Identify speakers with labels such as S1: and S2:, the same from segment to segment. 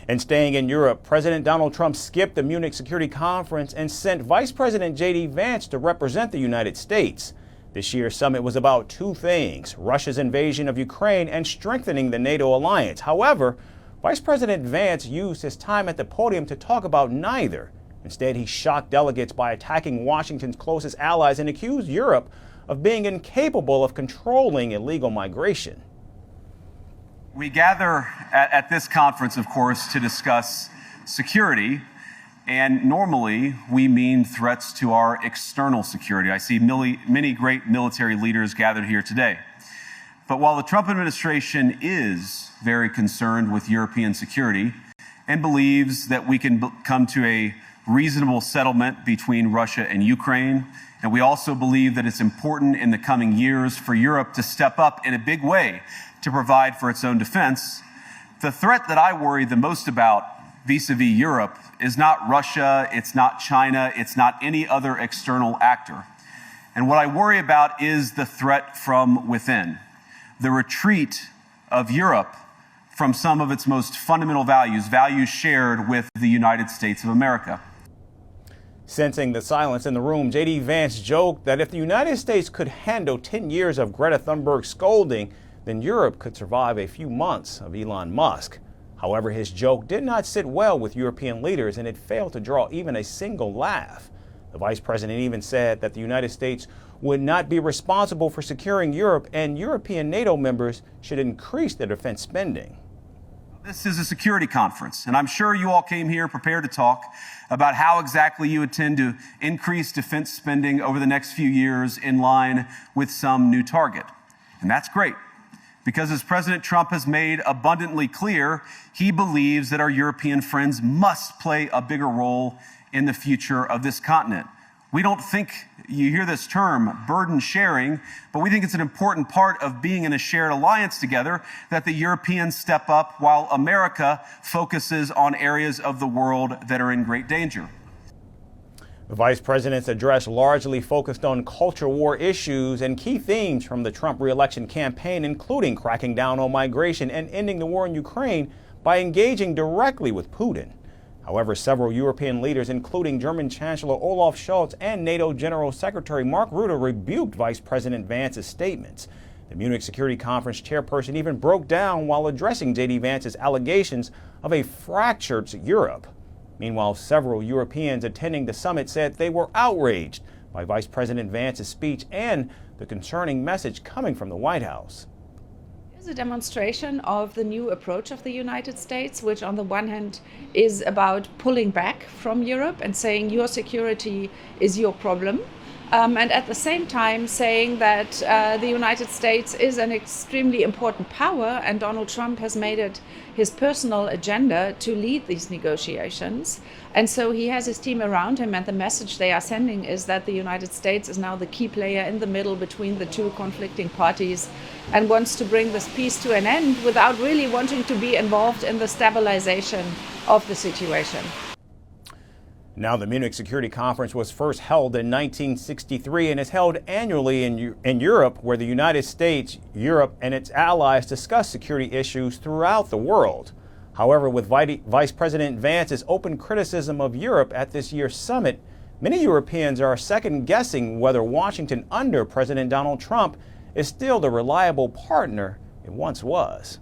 S1: And staying in Europe, President Donald Trump skipped the Munich Security Conference and sent Vice President JD Vance to represent the United States. This year's summit was about two things: Russia's invasion of Ukraine and strengthening the NATO alliance. However, Vice President Vance used his time at the podium to talk about neither. Instead, he shocked delegates by attacking Washington's closest allies and accused Europe of being incapable of controlling illegal migration.
S2: We gather at this conference, of course, to discuss security, and normally we mean threats to our external security. I see many great military leaders gathered here today. But while the Trump administration is very concerned with European security and believes that we can come to a reasonable settlement between Russia and Ukraine, and we also believe that it's important in the coming years for Europe to step up in a big way to provide for its own defense, the threat that I worry the most about vis-a-vis Europe is not Russia, it's not China, it's not any other external actor. And what I worry about is the threat from within, the retreat of Europe from some of its most fundamental values, values shared with the United States of America.
S1: Sensing the silence in the room, JD Vance joked that if the United States could handle 10 years of Greta Thunberg scolding, then Europe could survive a few months of Elon Musk. However, his joke did not sit well with European leaders, and it failed to draw even a single laugh. The vice president even said that the United States would not be responsible for securing Europe, and European NATO members should increase their defense spending.
S2: This is a security conference, and I'm sure you all came here prepared to talk about how exactly you intend to increase defense spending over the next few years in line with some new target. And that's great, because as President Trump has made abundantly clear, he believes that our European friends must play a bigger role in the future of this continent. We don't think, you hear this term, burden sharing, but we think it's an important part of being in a shared alliance together that the Europeans step up while America focuses on areas of the world that are in great danger.
S1: The vice president's address largely focused on culture war issues and key themes from the Trump re-election campaign, including cracking down on migration and ending the war in Ukraine by engaging directly with Putin. However, several European leaders, including German Chancellor Olaf Scholz and NATO General Secretary Mark Rutte, rebuked Vice President Vance's statements. The Munich Security Conference chairperson even broke down while addressing JD Vance's allegations of a fractured Europe. Meanwhile, several Europeans attending the summit said they were outraged by Vice President Vance's speech and the concerning message coming from the White House.
S3: A demonstration of the new approach of the United States, which on the one hand is about pulling back from Europe and saying your security is your problem, and at the same time saying that the United States is an extremely important power, and Donald Trump has made it his personal agenda to lead these negotiations. And so he has his team around him, and the message they are sending is that the United States is now the key player in the middle between the two conflicting parties and wants to bring this peace to an end without really wanting to be involved in the stabilization of the situation.
S1: Now, the Munich Security Conference was first held in 1963 and is held annually in Europe, where the United States, Europe, and its allies discuss security issues throughout the world. However, with Vice President Vance's open criticism of Europe at this year's summit, many Europeans are second-guessing whether Washington under President Donald Trump is still the reliable partner it once was.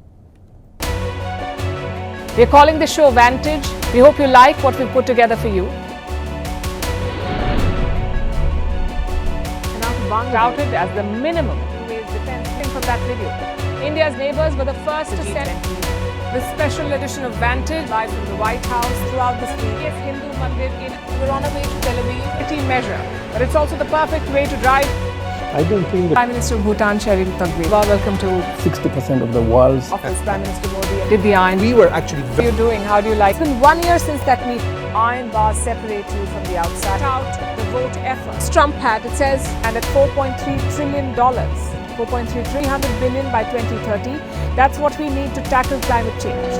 S4: We're calling the show Vantage. We hope you like what we put together for you. Touted as the minimum defense from that video. India's neighbors were the first to send the special edition of Vantage live from the White House throughout the week. Yes, Hindu Mandir in we're on our way to Tel Aviv. Measure, but it's also the perfect way to drive.
S5: I don't think
S4: Prime Minister of Bhutan, Sherin Tagwe. Welcome to
S5: 60% of the world's
S4: office. Prime Minister Modi did the iron.
S5: We were actually.
S4: How are you doing? How do you like? It's been 1 year since that meeting. Iron bars separate you from the outside. Out the vote efforts. Trump had, it says, and at $4.3 trillion, 300 billion by 2030. That's what we need to tackle climate change.